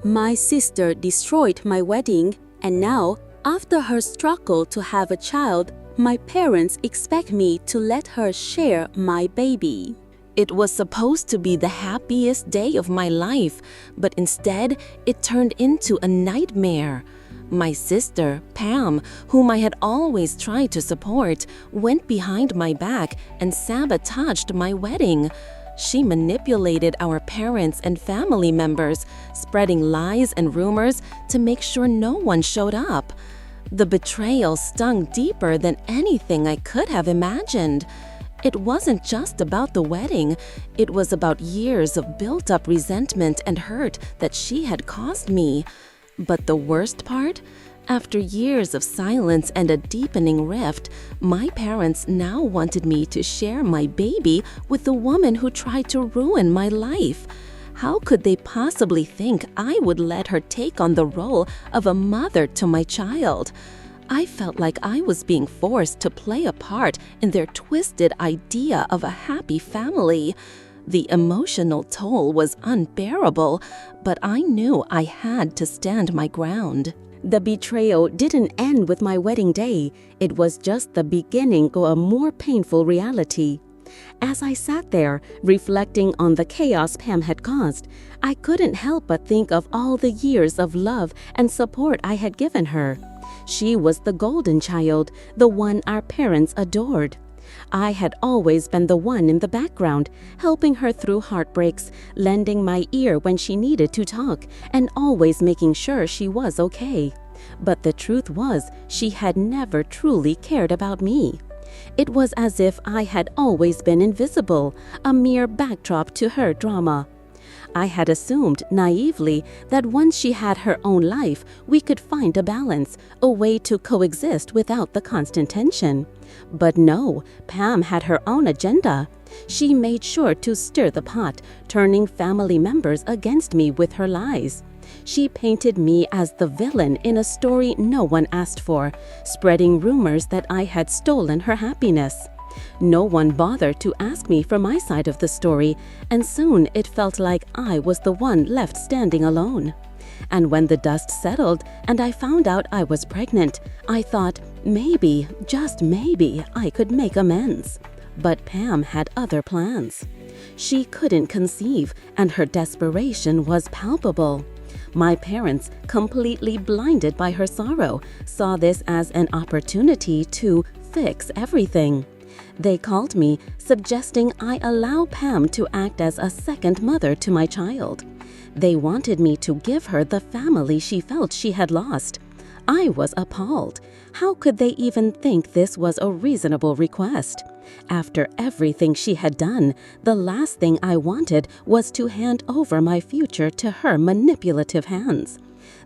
My sister destroyed my wedding, and now, after her struggle to have a child, my parents expect me to let her share my baby. It was supposed to be the happiest day of my life, but instead, it turned into a nightmare. My sister, Pam, whom I had always tried to support, went behind my back and sabotaged my wedding. She manipulated our parents and family members, spreading lies and rumors to make sure no one showed up. The betrayal stung deeper than anything I could have imagined. It wasn't just about the wedding, it was about years of built-up resentment and hurt that she had caused me. But the worst part? After years of silence and a deepening rift, my parents now wanted me to share my baby with the woman who tried to ruin my life. How could they possibly think I would let her take on the role of a mother to my child? I felt like I was being forced to play a part in their twisted idea of a happy family. The emotional toll was unbearable, but I knew I had to stand my ground. The betrayal didn't end with my wedding day. It was just the beginning of a more painful reality. As I sat there, reflecting on the chaos Pam had caused, I couldn't help but think of all the years of love and support I had given her. She was the golden child, the one our parents adored. I had always been the one in the background, helping her through heartbreaks, lending my ear when she needed to talk, and always making sure she was okay. But the truth was, she had never truly cared about me. It was as if I had always been invisible, a mere backdrop to her drama. I had assumed naively that once she had her own life, we could find a balance, a way to coexist without the constant tension. But no, Pam had her own agenda. She made sure to stir the pot, turning family members against me with her lies. She painted me as the villain in a story no one asked for, spreading rumors that I had stolen her happiness. No one bothered to ask me for my side of the story, and soon it felt like I was the one left standing alone. And when the dust settled and I found out I was pregnant, I thought maybe, just maybe, I could make amends. But Pam had other plans. She couldn't conceive, and her desperation was palpable. My parents, completely blinded by her sorrow, saw this as an opportunity to fix everything. They called me, suggesting I allow Pam to act as a second mother to my child. They wanted me to give her the family she felt she had lost. I was appalled. How could they even think this was a reasonable request? After everything she had done, the last thing I wanted was to hand over my future to her manipulative hands.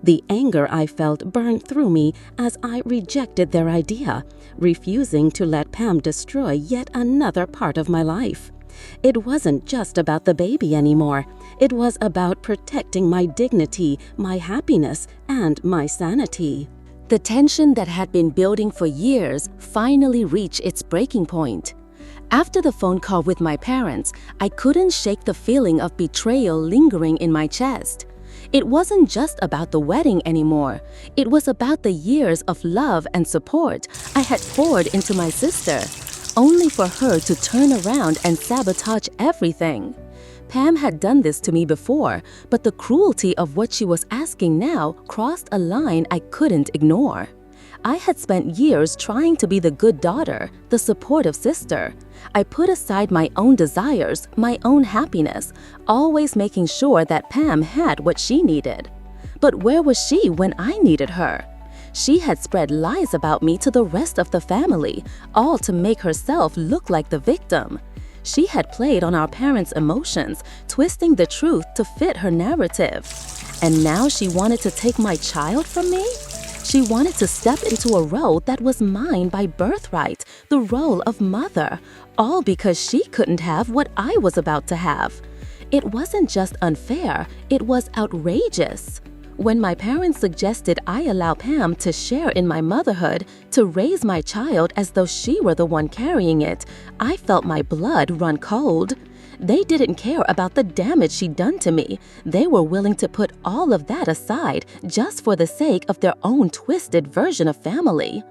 The anger I felt burned through me as I rejected their idea, refusing to let Pam destroy yet another part of my life. It wasn't just about the baby anymore. It was about protecting my dignity, my happiness, and my sanity. The tension that had been building for years finally reached its breaking point. After the phone call with my parents, I couldn't shake the feeling of betrayal lingering in my chest. It wasn't just about the wedding anymore. It was about the years of love and support I had poured into my sister, only for her to turn around and sabotage everything. Pam had done this to me before, but the cruelty of what she was asking now crossed a line I couldn't ignore. I had spent years trying to be the good daughter, the supportive sister. I put aside my own desires, my own happiness, always making sure that Pam had what she needed. But where was she when I needed her? She had spread lies about me to the rest of the family, all to make herself look like the victim. She had played on our parents' emotions, twisting the truth to fit her narrative. And now she wanted to take my child from me? She wanted to step into a role that was mine by birthright, the role of mother, all because she couldn't have what I was about to have. It wasn't just unfair, it was outrageous. When my parents suggested I allow Pam to share in my motherhood, to raise my child as though she were the one carrying it, I felt my blood run cold. They didn't care about the damage she'd done to me. They were willing to put all of that aside just for the sake of their own twisted version of family.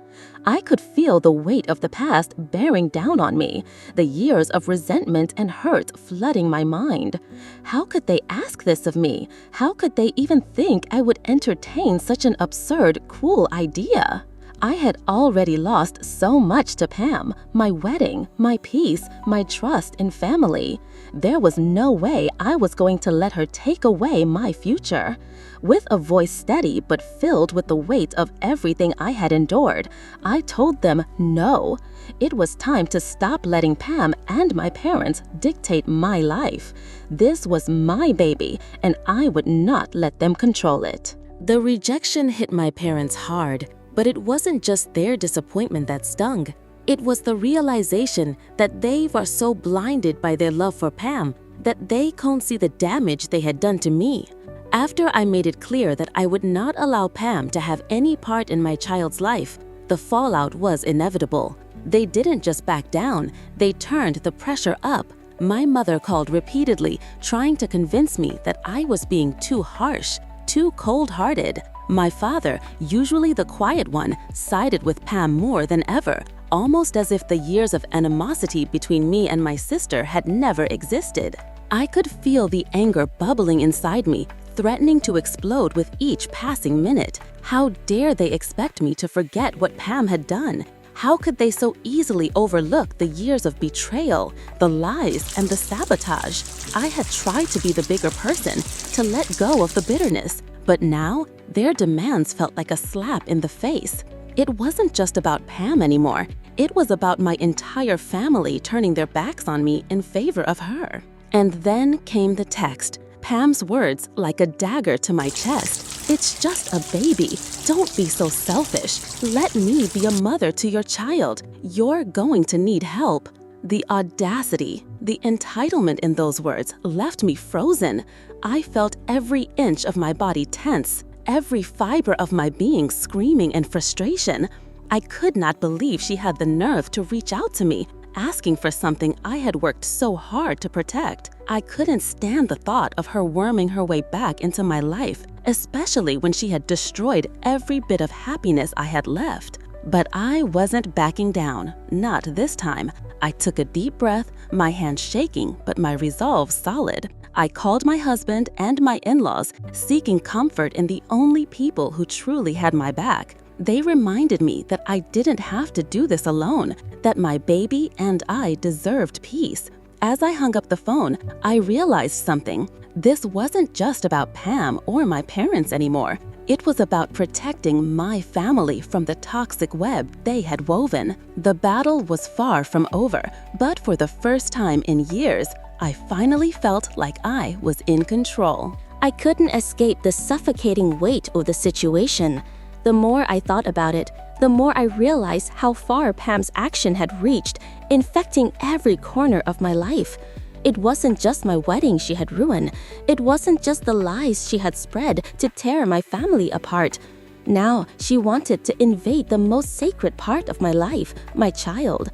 I could feel the weight of the past bearing down on me, the years of resentment and hurt flooding my mind. How could they ask this of me? How could they even think I would entertain such an absurd, cruel idea? I had already lost so much to Pam, my wedding, my peace, my trust in family. There was no way I was going to let her take away my future. With a voice steady but filled with the weight of everything I had endured, I told them no. It was time to stop letting Pam and my parents dictate my life. This was my baby, and I would not let them control it. The rejection hit my parents hard. But it wasn't just their disappointment that stung. It was the realization that they were so blinded by their love for Pam that they couldn't see the damage they had done to me. After I made it clear that I would not allow Pam to have any part in my child's life, the fallout was inevitable. They didn't just back down, they turned the pressure up. My mother called repeatedly, trying to convince me that I was being too harsh, too cold-hearted. My father, usually the quiet one, sided with Pam more than ever, almost as if the years of animosity between me and my sister had never existed. I could feel the anger bubbling inside me, threatening to explode with each passing minute. How dare they expect me to forget what Pam had done? How could they so easily overlook the years of betrayal, the lies, and the sabotage? I had tried to be the bigger person, to let go of the bitterness. But now, their demands felt like a slap in the face. It wasn't just about Pam anymore. It was about my entire family turning their backs on me in favor of her. And then came the text. Pam's words like a dagger to my chest. It's just a baby. Don't be so selfish. Let me be a mother to your child. You're going to need help. The audacity, the entitlement in those words left me frozen. I felt every inch of my body tense, every fiber of my being screaming in frustration. I could not believe she had the nerve to reach out to me, asking for something I had worked so hard to protect. I couldn't stand the thought of her worming her way back into my life, especially when she had destroyed every bit of happiness I had left. But I wasn't backing down, not this time. I took a deep breath, my hands shaking, but my resolve solid. I called my husband and my in-laws, seeking comfort in the only people who truly had my back. They reminded me that I didn't have to do this alone, that my baby and I deserved peace. As I hung up the phone, I realized something. This wasn't just about Pam or my parents anymore. It was about protecting my family from the toxic web they had woven. The battle was far from over, but for the first time in years, I finally felt like I was in control. I couldn't escape the suffocating weight of the situation. The more I thought about it, the more I realized how far Pam's action had reached, infecting every corner of my life. It wasn't just my wedding she had ruined. It wasn't just the lies she had spread to tear my family apart. Now, she wanted to invade the most sacred part of my life, my child.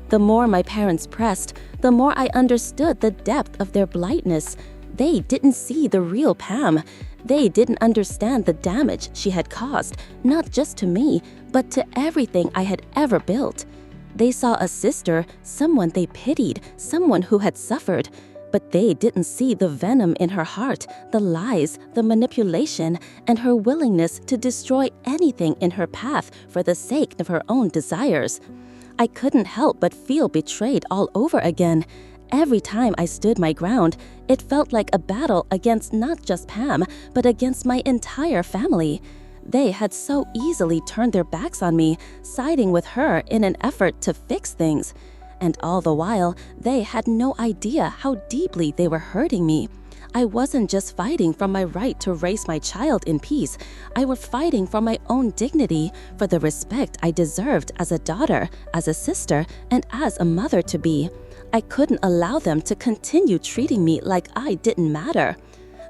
The more my parents pressed, the more I understood the depth of their blindness. They didn't see the real Pam. They didn't understand the damage she had caused, not just to me, but to everything I had ever built. They saw a sister, someone they pitied, someone who had suffered. But they didn't see the venom in her heart, the lies, the manipulation, and her willingness to destroy anything in her path for the sake of her own desires. I couldn't help but feel betrayed all over again. Every time I stood my ground, it felt like a battle against not just Pam, but against my entire family. They had so easily turned their backs on me, siding with her in an effort to fix things. And all the while, they had no idea how deeply they were hurting me. I wasn't just fighting for my right to raise my child in peace. I was fighting for my own dignity, for the respect I deserved as a daughter, as a sister, and as a mother-to-be. I couldn't allow them to continue treating me like I didn't matter.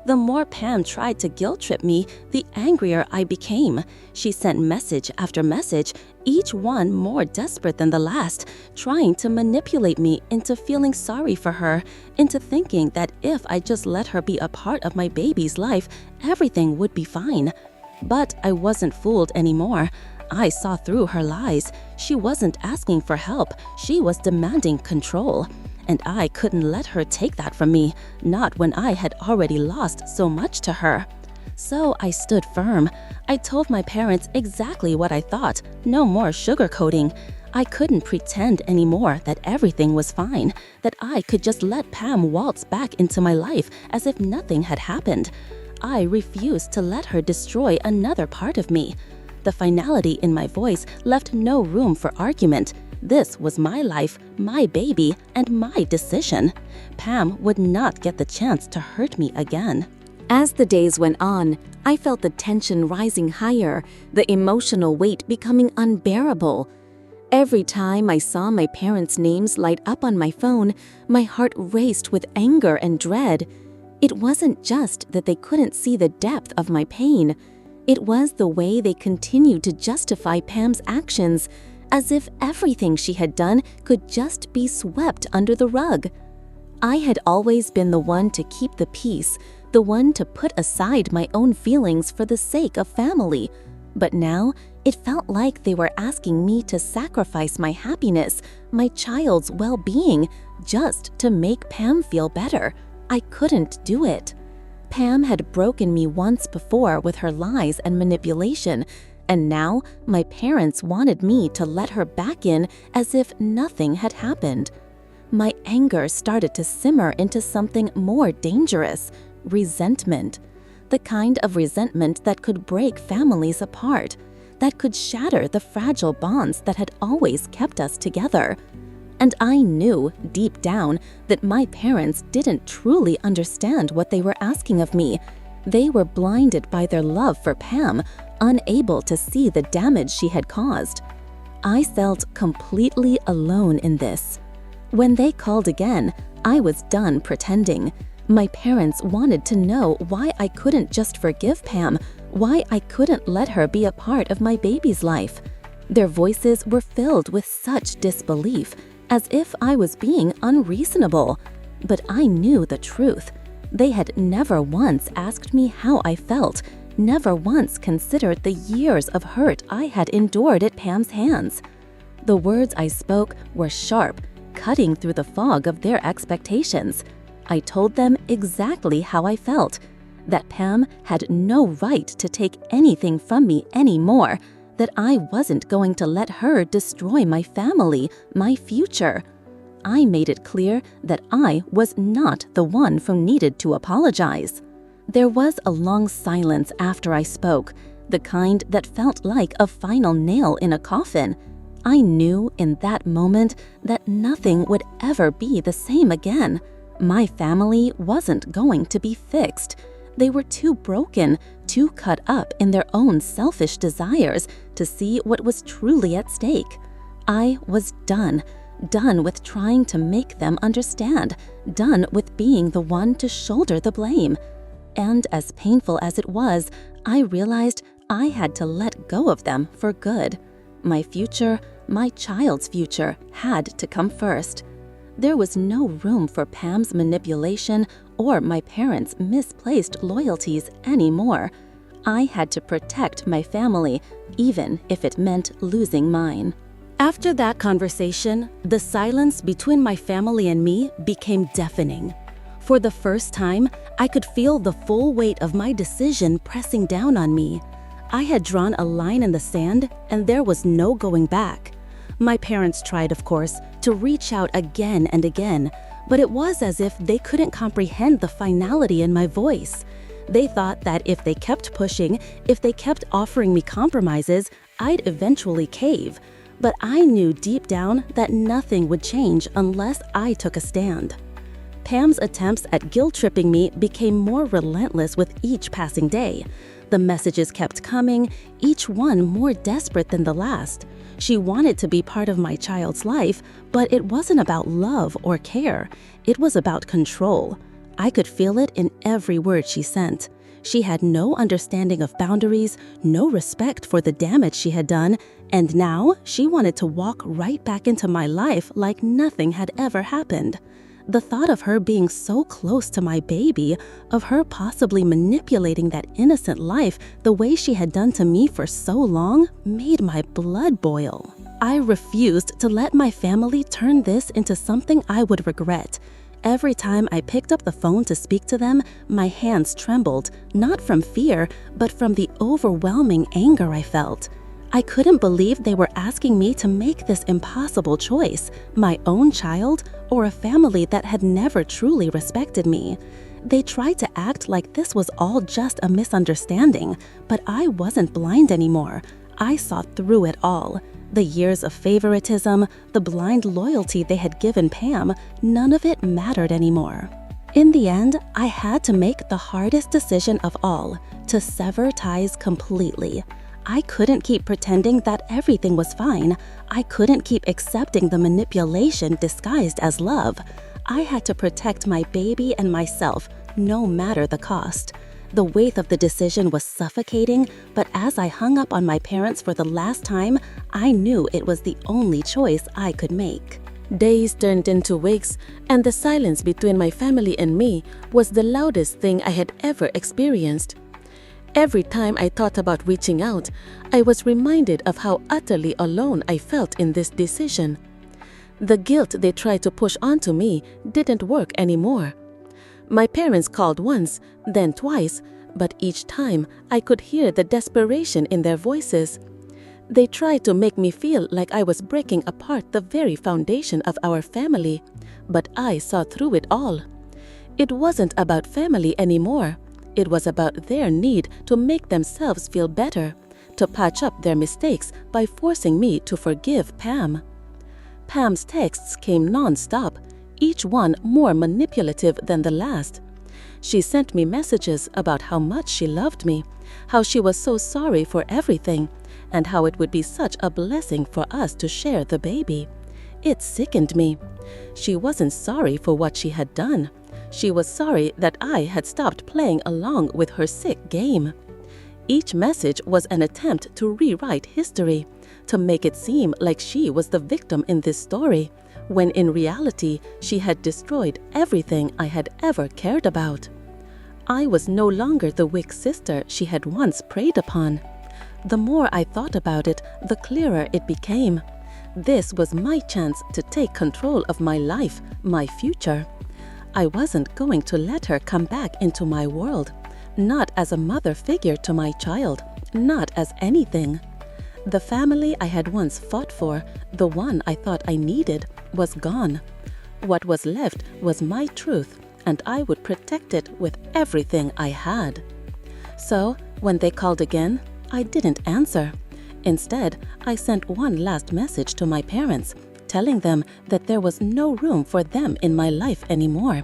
The more Pam tried to guilt trip me, the angrier I became. She sent message after message, each one more desperate than the last, trying to manipulate me into feeling sorry for her, into thinking that if I just let her be a part of my baby's life, everything would be fine. But I wasn't fooled anymore. I saw through her lies. She wasn't asking for help. She was demanding control. And I couldn't let her take that from me, not when I had already lost so much to her. So I stood firm. I told my parents exactly what I thought, no more sugarcoating. I couldn't pretend anymore that everything was fine, that I could just let Pam waltz back into my life as if nothing had happened. I refused to let her destroy another part of me. The finality in my voice left no room for argument. This was my life, my baby, and my decision. Pam would not get the chance to hurt me again. As the days went on, I felt the tension rising higher, the emotional weight becoming unbearable. Every time I saw my parents' names light up on my phone, my heart raced with anger and dread. It wasn't just that they couldn't see the depth of my pain. It was the way they continued to justify Pam's actions, as if everything she had done could just be swept under the rug. I had always been the one to keep the peace, the one to put aside my own feelings for the sake of family. But now, it felt like they were asking me to sacrifice my happiness, my child's well-being, just to make Pam feel better. I couldn't do it. Pam had broken me once before with her lies and manipulation, and now my parents wanted me to let her back in as if nothing had happened. My anger started to simmer into something more dangerous: resentment. The kind of resentment that could break families apart, that could shatter the fragile bonds that had always kept us together. And I knew, deep down, that my parents didn't truly understand what they were asking of me. They were blinded by their love for Pam, unable to see the damage she had caused. I felt completely alone in this. When they called again, I was done pretending. My parents wanted to know why I couldn't just forgive Pam, why I couldn't let her be a part of my baby's life. Their voices were filled with such disbelief, as if I was being unreasonable. But I knew the truth. They had never once asked me how I felt, never once considered the years of hurt I had endured at Pam's hands. The words I spoke were sharp, cutting through the fog of their expectations. I told them exactly how I felt, that Pam had no right to take anything from me anymore, that I wasn't going to let her destroy my family, my future. I made it clear that I was not the one who needed to apologize. There was a long silence after I spoke, the kind that felt like a final nail in a coffin. I knew in that moment that nothing would ever be the same again. My family wasn't going to be fixed. They were too broken, too cut up in their own selfish desires to see what was truly at stake. I was done with trying to make them understand, done with being the one to shoulder the blame. And as painful as it was, I realized I had to let go of them for good. My future, my child's future, had to come first. There was no room for Pam's manipulation or my parents' misplaced loyalties anymore. I had to protect my family, even if it meant losing mine. After that conversation, the silence between my family and me became deafening. For the first time, I could feel the full weight of my decision pressing down on me. I had drawn a line in the sand, and there was no going back. My parents tried, of course, to reach out again and again, but it was as if they couldn't comprehend the finality in my voice. They thought that if they kept pushing, if they kept offering me compromises, I'd eventually cave. But I knew deep down that nothing would change unless I took a stand. Pam's attempts at guilt-tripping me became more relentless with each passing day. The messages kept coming, each one more desperate than the last. She wanted to be part of my child's life, but it wasn't about love or care. It was about control. I could feel it in every word she sent. She had no understanding of boundaries, no respect for the damage she had done, and now she wanted to walk right back into my life like nothing had ever happened. The thought of her being so close to my baby, of her possibly manipulating that innocent life the way she had done to me for so long, made my blood boil. I refused to let my family turn this into something I would regret. Every time I picked up the phone to speak to them, my hands trembled, not from fear, but from the overwhelming anger I felt. I couldn't believe they were asking me to make this impossible choice, my own child or a family that had never truly respected me. They tried to act like this was all just a misunderstanding, but I wasn't blind anymore. I saw through it all. The years of favoritism, the blind loyalty they had given Pam, none of it mattered anymore. In the end, I had to make the hardest decision of all, to sever ties completely. I couldn't keep pretending that everything was fine. I couldn't keep accepting the manipulation disguised as love. I had to protect my baby and myself, no matter the cost. The weight of the decision was suffocating, but as I hung up on my parents for the last time, I knew it was the only choice I could make. Days turned into weeks, and the silence between my family and me was the loudest thing I had ever experienced. Every time I thought about reaching out, I was reminded of how utterly alone I felt in this decision. The guilt they tried to push onto me didn't work anymore. My parents called once, then twice, but each time I could hear the desperation in their voices. They tried to make me feel like I was breaking apart the very foundation of our family, but I saw through it all. It wasn't about family anymore. It was about their need to make themselves feel better, to patch up their mistakes by forcing me to forgive Pam. Pam's texts came non-stop, each one more manipulative than the last. She sent me messages about how much she loved me, how she was so sorry for everything, and how it would be such a blessing for us to share the baby. It sickened me. She wasn't sorry for what she had done. She was sorry that I had stopped playing along with her sick game. Each message was an attempt to rewrite history, to make it seem like she was the victim in this story, when in reality she had destroyed everything I had ever cared about. I was no longer the weak sister she had once preyed upon. The more I thought about it, the clearer it became. This was my chance to take control of my life, my future. I wasn't going to let her come back into my world, not as a mother figure to my child, not as anything. The family I had once fought for, the one I thought I needed, was gone. What was left was my truth, and I would protect it with everything I had. So, when they called again, I didn't answer. Instead, I sent one last message to my parents, telling them that there was no room for them in my life anymore,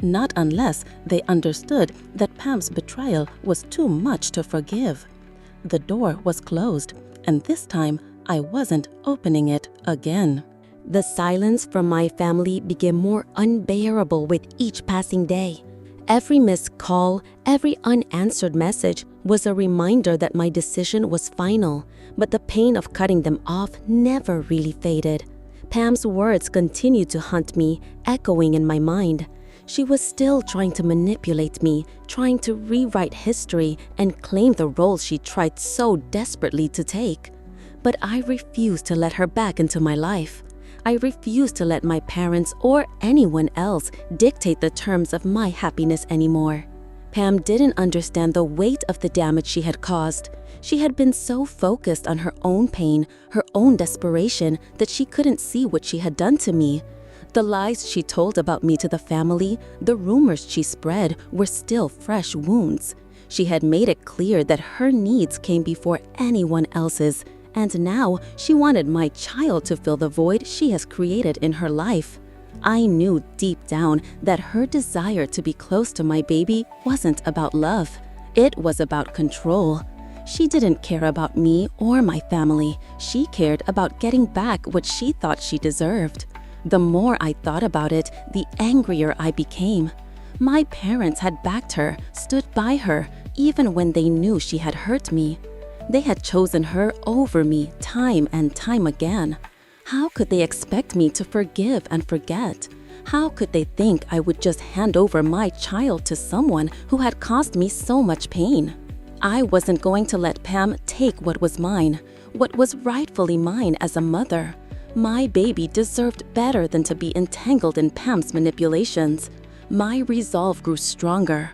not unless they understood that Pam's betrayal was too much to forgive. The door was closed, and this time I wasn't opening it again. The silence from my family became more unbearable with each passing day. Every missed call, every unanswered message was a reminder that my decision was final, but the pain of cutting them off never really faded. Pam's words continued to haunt me, echoing in my mind. She was still trying to manipulate me, trying to rewrite history and claim the role she tried so desperately to take. But I refused to let her back into my life. I refused to let my parents or anyone else dictate the terms of my happiness anymore. Pam didn't understand the weight of the damage she had caused. She had been so focused on her own pain, her own desperation, that she couldn't see what she had done to me. The lies she told about me to the family, the rumors she spread, were still fresh wounds. She had made it clear that her needs came before anyone else's, and now she wanted my child to fill the void she has created in her life. I knew deep down that her desire to be close to my baby wasn't about love. It was about control. She didn't care about me or my family. She cared about getting back what she thought she deserved. The more I thought about it, the angrier I became. My parents had backed her, stood by her, even when they knew she had hurt me. They had chosen her over me time and time again. How could they expect me to forgive and forget? How could they think I would just hand over my child to someone who had caused me so much pain? I wasn't going to let Pam take what was mine, what was rightfully mine as a mother. My baby deserved better than to be entangled in Pam's manipulations. My resolve grew stronger.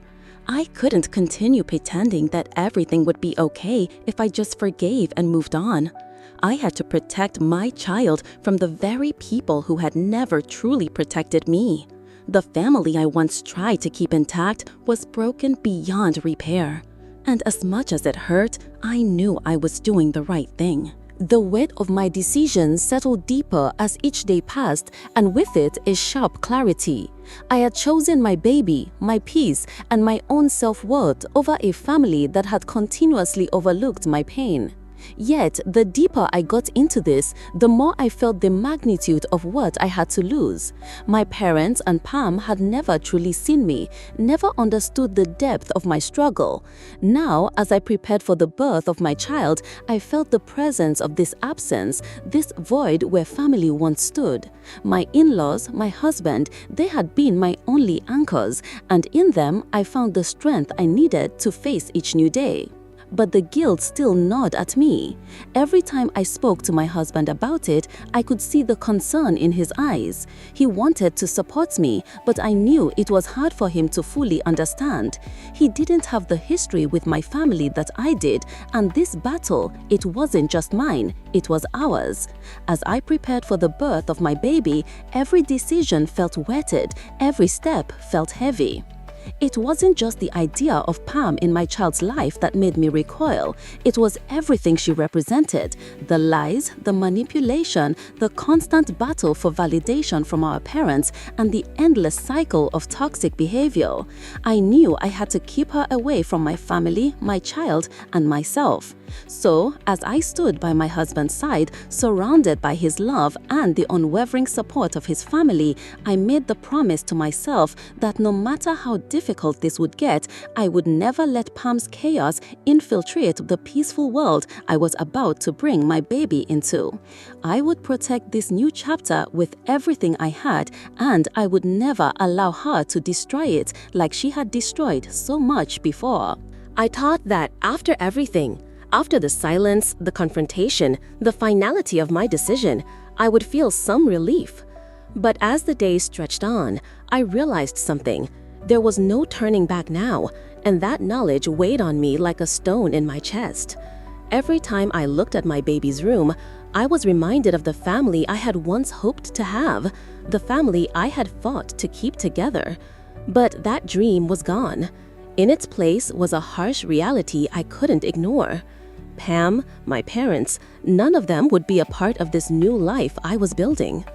I couldn't continue pretending that everything would be okay if I just forgave and moved on. I had to protect my child from the very people who had never truly protected me. The family I once tried to keep intact was broken beyond repair. And as much as it hurt, I knew I was doing the right thing. The weight of my decisions settled deeper as each day passed, and with it a sharp clarity. I had chosen my baby, my peace, and my own self-worth over a family that had continuously overlooked my pain. Yet, the deeper I got into this, the more I felt the magnitude of what I had to lose. My parents and Pam had never truly seen me, never understood the depth of my struggle. Now, as I prepared for the birth of my child, I felt the presence of this absence, this void where family once stood. My in-laws, my husband, they had been my only anchors, and in them I found the strength I needed to face each new day. But the guilt still gnawed at me. Every time I spoke to my husband about it, I could see the concern in his eyes. He wanted to support me, but I knew it was hard for him to fully understand. He didn't have the history with my family that I did, and this battle, it wasn't just mine, it was ours. As I prepared for the birth of my baby, every decision felt weighted, every step felt heavy. It wasn't just the idea of Pam in my child's life that made me recoil. It was everything she represented: the lies, the manipulation, the constant battle for validation from our parents, and the endless cycle of toxic behavior. I knew I had to keep her away from my family, my child, and myself. So, as I stood by my husband's side, surrounded by his love and the unwavering support of his family, I made the promise to myself that no matter how difficult this would get, I would never let Pam's chaos infiltrate the peaceful world I was about to bring my baby into. I would protect this new chapter with everything I had, and I would never allow her to destroy it like she had destroyed so much before. I thought that after everything, after the silence, the confrontation, the finality of my decision, I would feel some relief. But as the days stretched on, I realized something. There was no turning back now, and that knowledge weighed on me like a stone in my chest. Every time I looked at my baby's room, I was reminded of the family I had once hoped to have, the family I had fought to keep together. But that dream was gone. In its place was a harsh reality I couldn't ignore. Pam, my parents, none of them would be a part of this new life I was building.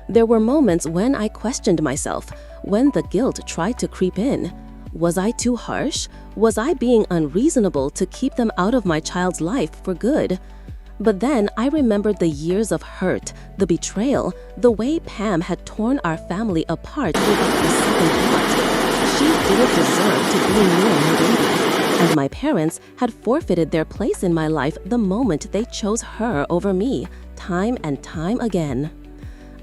There were moments when I questioned myself, when the guilt tried to creep in. Was I too harsh? Was I being unreasonable to keep them out of my child's life for good? But then I remembered the years of hurt, the betrayal, the way Pam had torn our family apart without a second thought. She didn't deserve to be near my baby. And my parents had forfeited their place in my life the moment they chose her over me, time and time again.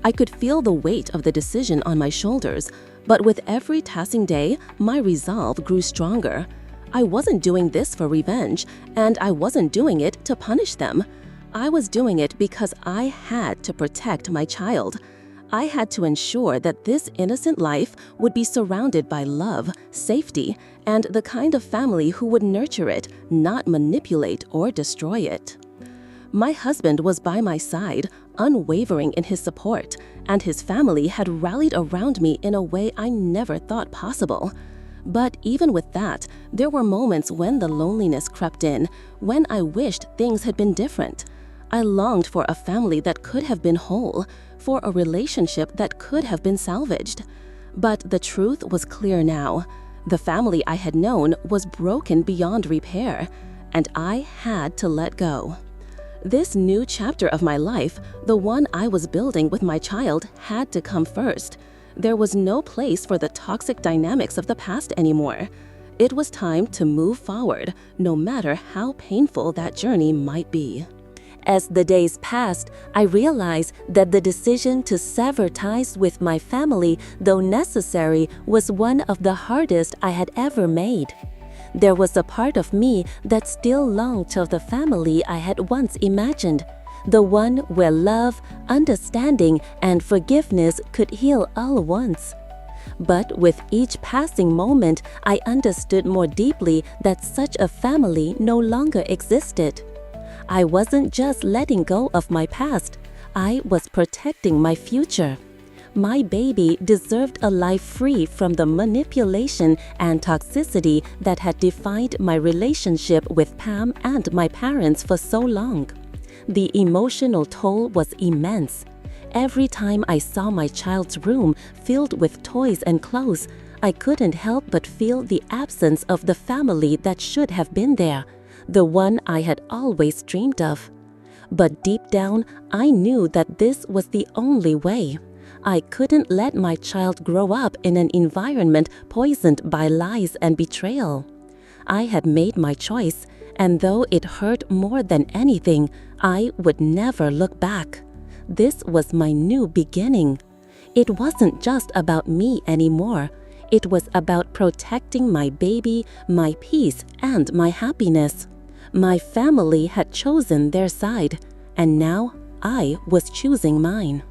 I could feel the weight of the decision on my shoulders, but with every passing day, my resolve grew stronger. I wasn't doing this for revenge, and I wasn't doing it to punish them. I was doing it because I had to protect my child. I had to ensure that this innocent life would be surrounded by love, safety, and the kind of family who would nurture it, not manipulate or destroy it. My husband was by my side, unwavering in his support, and his family had rallied around me in a way I never thought possible. But even with that, there were moments when the loneliness crept in, when I wished things had been different. I longed for a family that could have been whole, for a relationship that could have been salvaged. But the truth was clear now. The family I had known was broken beyond repair, and I had to let go. This new chapter of my life, the one I was building with my child, had to come first. There was no place for the toxic dynamics of the past anymore. It was time to move forward, no matter how painful that journey might be. As the days passed, I realized that the decision to sever ties with my family, though necessary, was one of the hardest I had ever made. There was a part of me that still longed to the family I had once imagined, the one where love, understanding, and forgiveness could heal all at once. But with each passing moment, I understood more deeply that such a family no longer existed. I wasn't just letting go of my past, I was protecting my future. My baby deserved a life free from the manipulation and toxicity that had defined my relationship with Pam and my parents for so long. The emotional toll was immense. Every time I saw my child's room filled with toys and clothes, I couldn't help but feel the absence of the family that should have been there, the one I had always dreamed of. But deep down, I knew that this was the only way. I couldn't let my child grow up in an environment poisoned by lies and betrayal. I had made my choice, and though it hurt more than anything, I would never look back. This was my new beginning. It wasn't just about me anymore. It was about protecting my baby, my peace, and my happiness. My family had chosen their side, and now I was choosing mine.